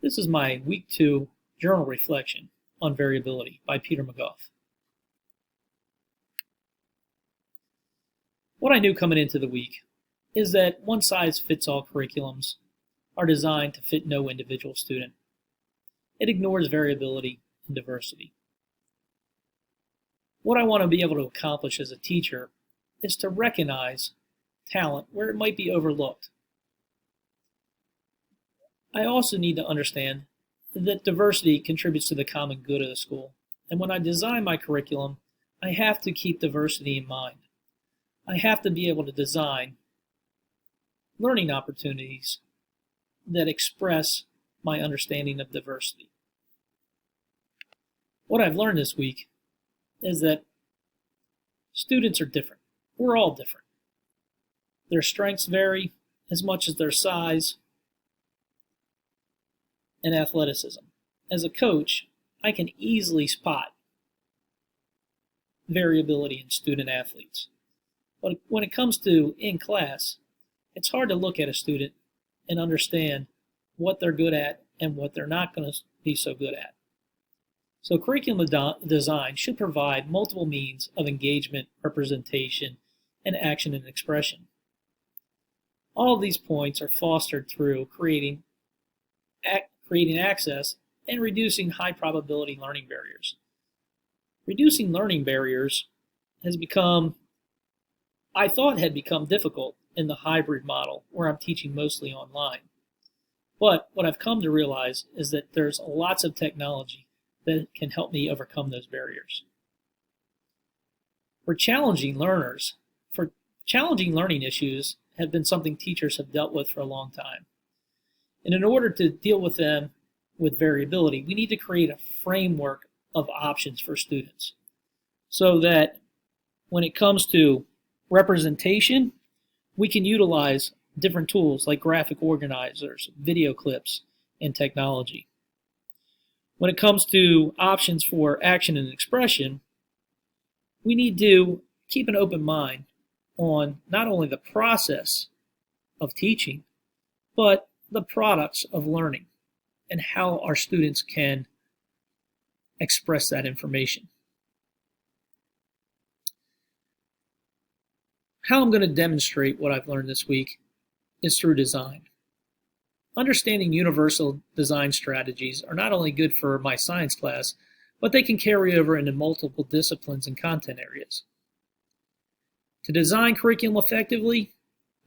This is my Week 2 Journal Reflection on Variability by Peter McGough. What I knew coming into the week is that one-size-fits-all curriculums are designed to fit no individual student. It ignores variability and diversity. What I want to be able to accomplish as a teacher is to recognize talent where it might be overlooked. I also need to understand that diversity contributes to the common good of the school. And when I design my curriculum, I have to keep diversity in mind. I have to be able to design learning opportunities that express my understanding of diversity. What I've learned this week is that students are different. We're all different. Their strengths vary as much as their size and athleticism. As a coach, I can easily spot variability in student athletes. But when it comes to in class, it's hard to look at a student and understand what they're good at and what they're not going to be so good at. So curriculum design should provide multiple means of engagement, representation, and action and expression. All of these points are fostered through creating access and reducing high probability learning barriers. Reducing learning barriers has become, I thought had become difficult in the hybrid model where I'm teaching mostly online. But what I've come to realize is that there's lots of technology that can help me overcome those barriers. Challenging learning issues have been something teachers have dealt with for a long time. And in order to deal with them with variability, we need to create a framework of options for students so that when it comes to representation, we can utilize different tools like graphic organizers, video clips, and technology. When it comes to options for action and expression, we need to keep an open mind on not only the process of teaching, but the products of learning and how our students can express that information. How I'm going to demonstrate what I've learned this week is through design. Understanding universal design strategies are not only good for my science class, but they can carry over into multiple disciplines and content areas. To design curriculum effectively,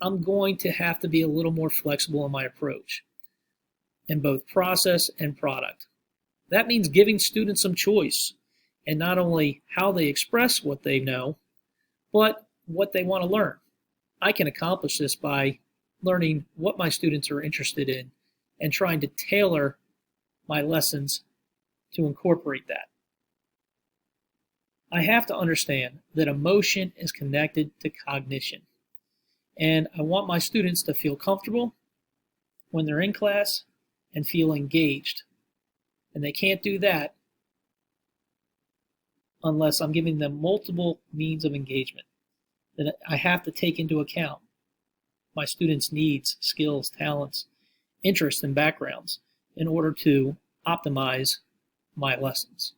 I'm going to have to be a little more flexible in my approach in both process and product. That means giving students some choice in not only how they express what they know, but what they want to learn. I can accomplish this by learning what my students are interested in and trying to tailor my lessons to incorporate that. I have to understand that emotion is connected to cognition. And I want my students to feel comfortable when they're in class and feel engaged. And they can't do that unless I'm giving them multiple means of engagement. Then I have to take into account my students' needs, skills, talents, interests, and backgrounds in order to optimize my lessons.